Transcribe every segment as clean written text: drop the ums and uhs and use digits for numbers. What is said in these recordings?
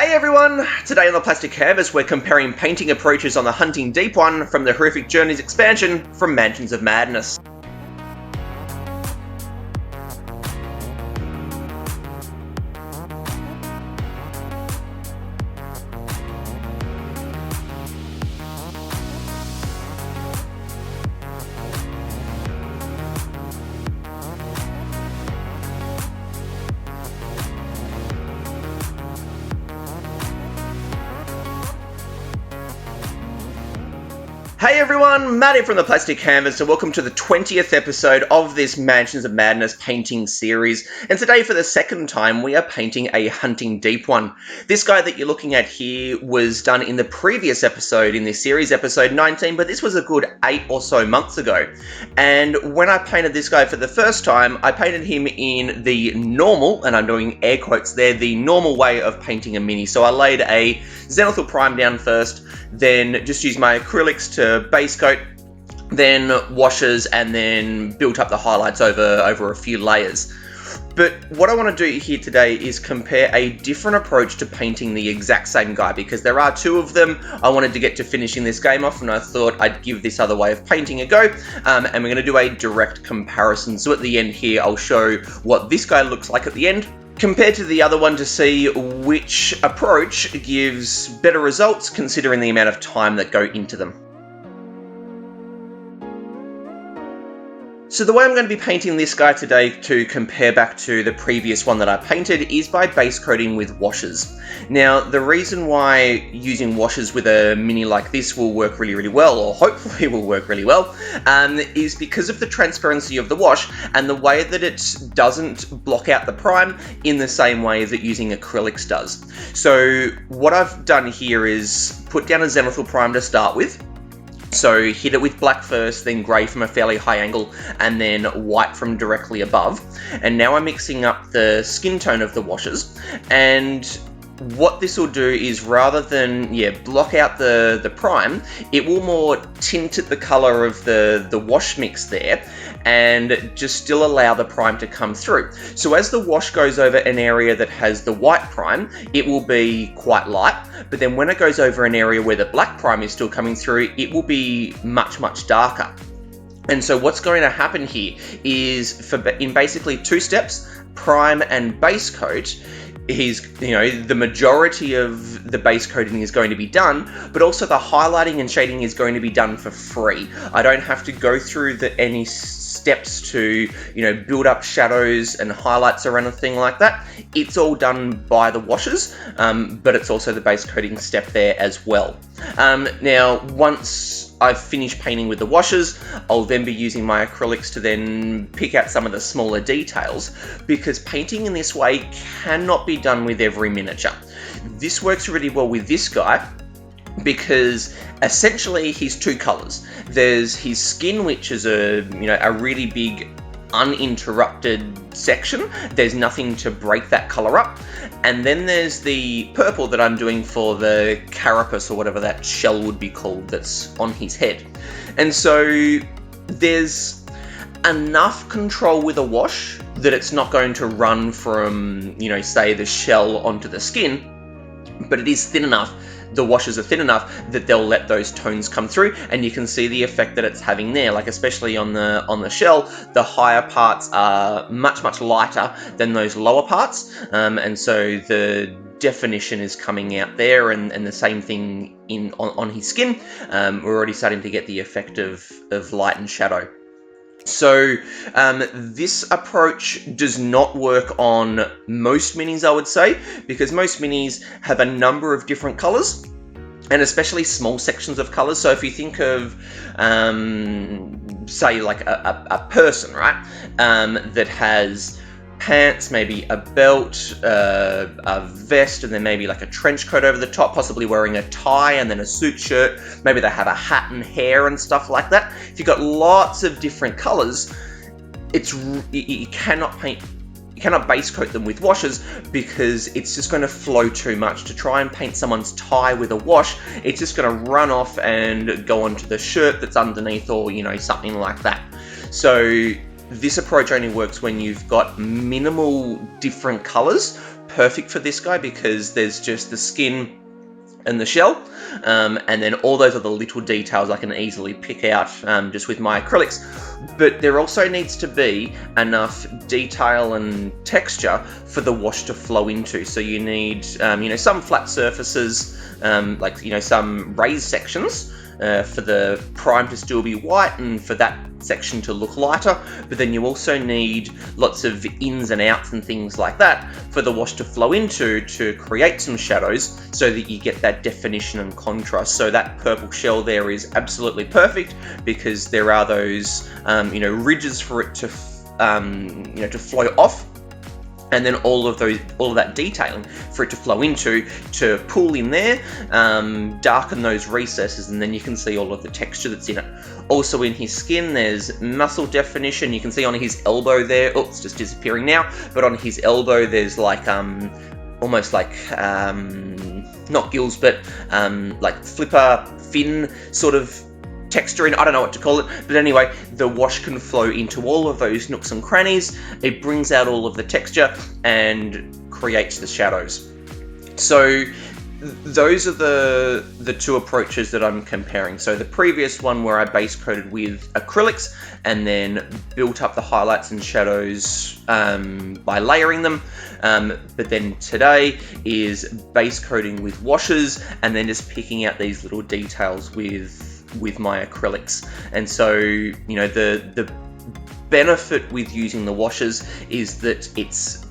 Hey everyone! Today on the Plastic Canvas we're comparing painting approaches on the Hunting Deep one from the Horrific Journeys expansion from Mansions of Madness. Hey everyone, Matt here from the Plastic Canvas and welcome to the 20th episode of this Mansions of Madness painting series. And today for the second time we are painting a Hunting Deep one. This guy that you're looking at here was done in the previous episode in this series, episode 19, but this was a good 8 or so months ago. And when I painted this guy for the first time, I painted him in the normal, and I'm doing air quotes there, the normal way of painting a mini. So I laid a zenithal prime down first, then just used my acrylics to base coat, then washes, and then built up the highlights over a few layers. But what I want to do here today is compare a different approach to painting the exact same guy, because there are two of them. I wanted to get to finishing this game off, and I thought I'd give this other way of painting a go, and we're going to do a direct comparison. So at the end here, I'll show what this guy looks like at the end, compared to the other one, to see which approach gives better results considering the amount of time that go into them. So the way I'm going to be painting this guy today to compare back to the previous one that I painted is by base coating with washes. Now, the reason why using washes with a mini like this will work really well, or hopefully will work really well, is because of the transparency of the wash and the way that it doesn't block out the prime in the same way that using acrylics does. So what I've done here is put down a zenithal prime to start with. So hit it with black first, then grey from a fairly high angle, and then white from directly above. And now I'm mixing up the skin tone of the washes. And what this will do is, rather than block out the prime, it will more tint at the colour of the wash mix there, and just still allow the prime to come through. So as the wash goes over an area that has the white prime, it will be quite light, but then when it goes over an area where the black prime is still coming through, it will be much darker. And so what's going to happen here is, in basically 2 steps, prime and base coat, the majority of the base coating is going to be done, but also the highlighting and shading is going to be done for free. I don't have to go through any steps to, build up shadows and highlights or anything like that. It's all done by the washes, but it's also the base coating step there as well. Now, once I've finished painting with the washes, I'll then be using my acrylics to then pick out some of the smaller details, because painting in this way cannot be done with every miniature. This works really well with this guy, because essentially he's 2 colours. There's his skin, which is a really big uninterrupted section. There's nothing to break that colour up. And then there's the purple that I'm doing for the carapace, or whatever that shell would be called, that's on his head. And so there's enough control with a wash that it's not going to run from, say the shell onto the skin, but it is thin enough, the washes are thin enough that they'll let those tones come through, and you can see the effect that it's having there. Like, especially on the shell, the higher parts are much lighter than those lower parts, and so the definition is coming out there, and the same thing on his skin. We're already starting to get the effect of light and shadow. So this approach does not work on most minis, I would say, because most minis have a number of different colours, and especially small sections of colours. So if you think of, say, like a person, right, that has pants, maybe a belt, a vest, and then maybe like a trench coat over the top, possibly wearing a tie, and then a suit shirt. Maybe they have a hat and hair and stuff like that. If you've got lots of different colours, you cannot base coat them with washes, because it's just going to flow too much. To try and paint someone's tie with a wash, it's just going to run off and go onto the shirt that's underneath, or something like that. So this approach only works when you've got minimal different colours perfect for this guy because there's just the skin and the shell, and then all those other little details I can easily pick out just with my acrylics. But there also needs to be enough detail and texture for the wash to flow into. So you need, some flat surfaces, like, some raised sections for the prime to still be white and for that section to look lighter, but then you also need lots of ins and outs and things like that for the wash to flow into to create some shadows so that you get that definition and contrast. So that purple shell there is absolutely perfect because there are those ridges for it to to flow off, and then all of that detailing for it to flow into, to pull in there, darken those recesses, and then you can see all of the texture that's in it. Also in his skin, there's muscle definition. You can see on his elbow there, oh, it's just disappearing now, but on his elbow there's like, almost like, not gills, but like flipper fin sort of texture in, I don't know what to call it, but anyway, the wash can flow into all of those nooks and crannies. It brings out all of the texture and creates the shadows. So those are the two approaches that I'm comparing. So the previous one where I base coated with acrylics and then built up the highlights and shadows by layering them. But then today is base coating with washes and then just picking out these little details with my acrylics. And so, the benefit with using the washes is that it's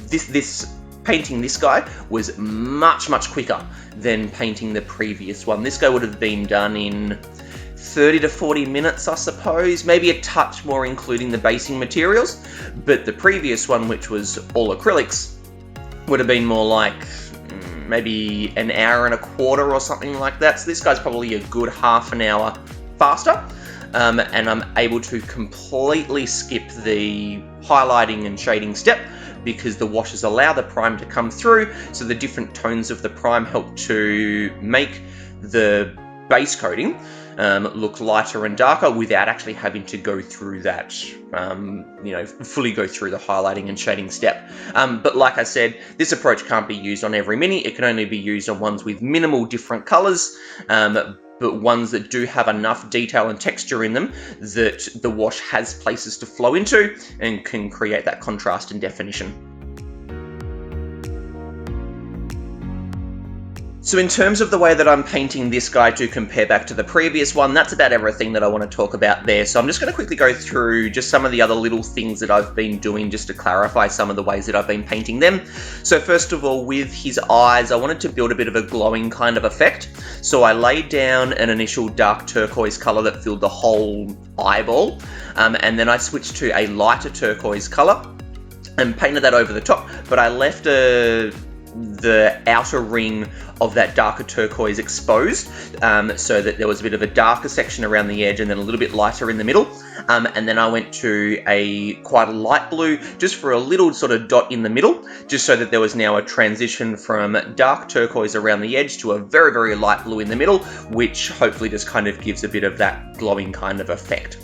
this painting this guy was much quicker than painting the previous one. This guy would have been done in 30 to 40 minutes, I suppose, maybe a touch more including the basing materials, but the previous one, which was all acrylics, would have been more like maybe an hour and a quarter or something like that. So this guy's probably a good half an hour faster, and I'm able to completely skip the highlighting and shading step because the washes allow the prime to come through, so the different tones of the prime help to make the base coating look lighter and darker without actually having to go through that, fully go through the highlighting and shading step. But like I said, this approach can't be used on every mini. It can only be used on ones with minimal different colors, but ones that do have enough detail and texture in them that the wash has places to flow into and can create that contrast and definition. So in terms of the way that I'm painting this guy to compare back to the previous one, that's about everything that I want to talk about there. So I'm just going to quickly go through just some of the other little things that I've been doing just to clarify some of the ways that I've been painting them. So first of all, with his eyes, I wanted to build a bit of a glowing kind of effect. So I laid down an initial dark turquoise color that filled the whole eyeball, and then I switched to a lighter turquoise color and painted that over the top, but I left the outer ring of that darker turquoise exposed, so that there was a bit of a darker section around the edge and then a little bit lighter in the middle. And then I went to quite a light blue just for a little sort of dot in the middle, just so that there was now a transition from dark turquoise around the edge to a very, very light blue in the middle, which hopefully just kind of gives a bit of that glowing kind of effect.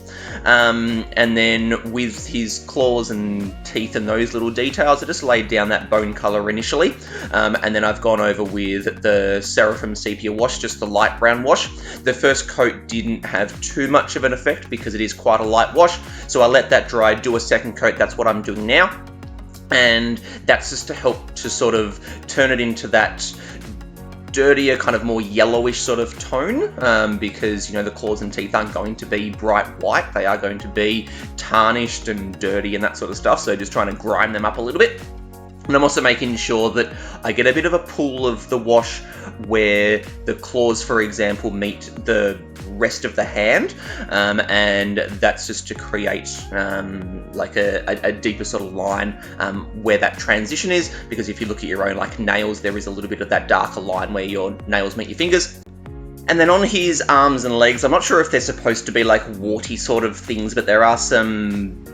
And then with his claws and teeth and those little details, I just laid down that bone color initially, and then I've gone over with the Seraphim Sepia wash, just the light brown wash. The first coat didn't have too much of an effect because it is quite a light wash, so I let that dry, do a second coat. That's what I'm doing now, and that's just to help to sort of turn it into that dirtier, kind of more yellowish sort of tone, because the claws and teeth aren't going to be bright white. They are going to be tarnished and dirty and that sort of stuff, so just trying to grime them up a little bit. And I'm also making sure that I get a bit of a pool of the wash where the claws, for example, meet the rest of the hand, and that's just to create like a deeper sort of line where that transition is, because if you look at your own like nails, there is a little bit of that darker line where your nails meet your fingers. And then on his arms and legs, I'm not sure if they're supposed to be like warty sort of things, but there are some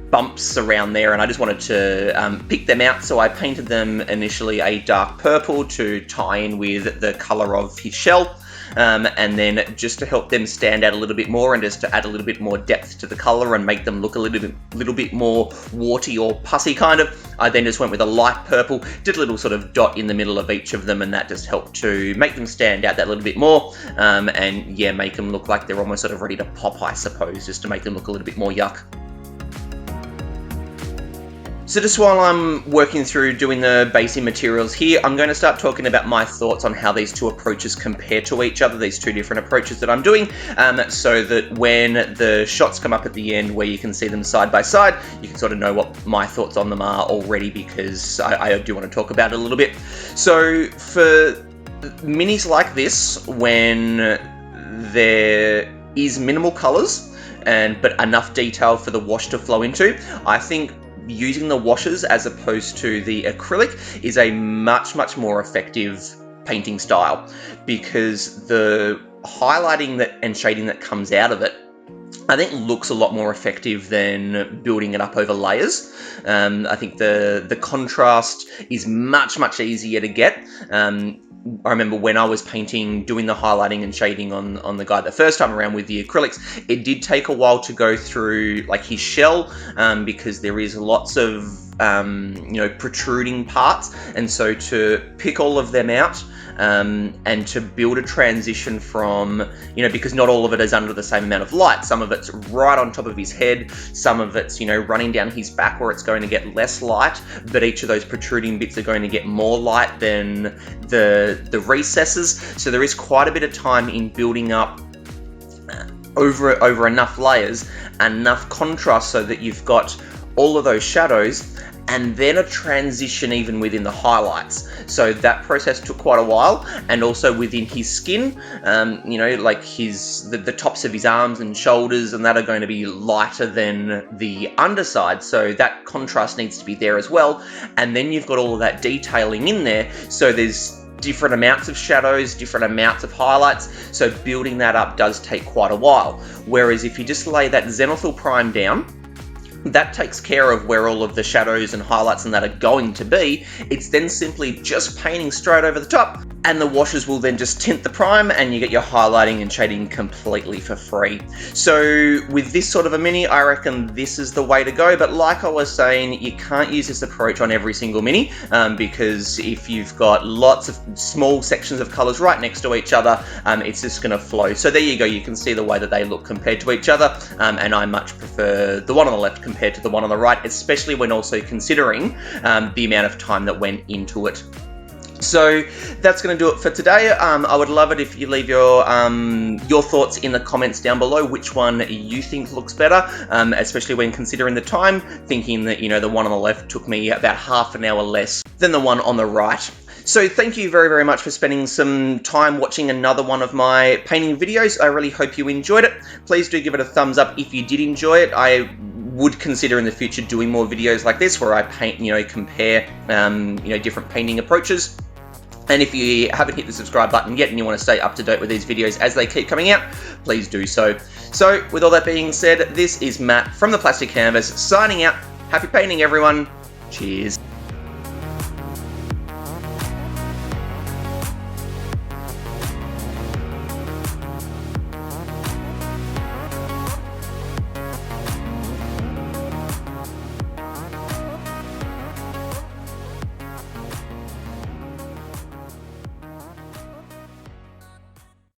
bumps around there, and I just wanted to pick them out, so I painted them initially a dark purple to tie in with the color of his shell. and then just to help them stand out a little bit more and just to add a little bit more depth to the color and make them look a little bit more warty or pussy kind of, I then just went with a light purple, did a little sort of dot in the middle of each of them, and that just helped to make them stand out that little bit more, and yeah, make them look like they're almost sort of ready to pop, I suppose, just to make them look a little bit more yuck. So just while I'm working through doing the basing materials here, I'm going to start talking about my thoughts on how these two approaches compare to each other, these two different approaches that I'm doing, so that when the shots come up at the end where you can see them side by side, you can sort of know what my thoughts on them are already, because I do want to talk about it a little bit. So for minis like this, when there is minimal colors but enough detail for the wash to flow into, I think using the washes as opposed to the acrylic is a much more effective painting style, because the highlighting and shading that comes out of it, I think, looks a lot more effective than building it up over layers. I think the contrast is much easier to get. I remember when I was painting, doing the highlighting and shading on the guy the first time around with the acrylics, it did take a while to go through like his shell, because there is lots of protruding parts, and so to pick all of them out and to build a transition from, because not all of it is under the same amount of light. Some of it's right on top of his head, some of it's, running down his back where it's going to get less light, but each of those protruding bits are going to get more light than the recesses. So there is quite a bit of time in building up over enough layers, enough contrast so that you've got all of those shadows, and then a transition even within the highlights. So that process took quite a while, and also within his skin, like the tops of his arms and shoulders, and that are going to be lighter than the underside, so that contrast needs to be there as well. And then you've got all of that detailing in there, so there's different amounts of shadows, different amounts of highlights, so building that up does take quite a while. Whereas if you just lay that zenithal prime down, that takes care of where all of the shadows and highlights and that are going to be. It's then simply just painting straight over the top, and the washes will then just tint the prime, and you get your highlighting and shading completely for free. So with this sort of a mini, I reckon this is the way to go. But like I was saying, you can't use this approach on every single mini, because if you've got lots of small sections of colors right next to each other, it's just going to flow. So there you go, you can see the way that they look compared to each other, and I much prefer the one on the left compared to the one on the right, especially when also considering the amount of time that went into it. So that's going to do it for today. I would love it if you leave your thoughts in the comments down below, which one you think looks better, especially when considering the time, thinking that, the one on the left took me about half an hour less than the one on the right. So thank you very much for spending some time watching another one of my painting videos. I really hope you enjoyed it. Please do give it a thumbs up if you did enjoy it. I would consider in the future doing more videos like this where I paint, compare, different painting approaches. And if you haven't hit the subscribe button yet and you want to stay up to date with these videos as they keep coming out, please do so. So with all that being said, this is Matt from The Plastic Canvas signing out. Happy painting, everyone. Cheers.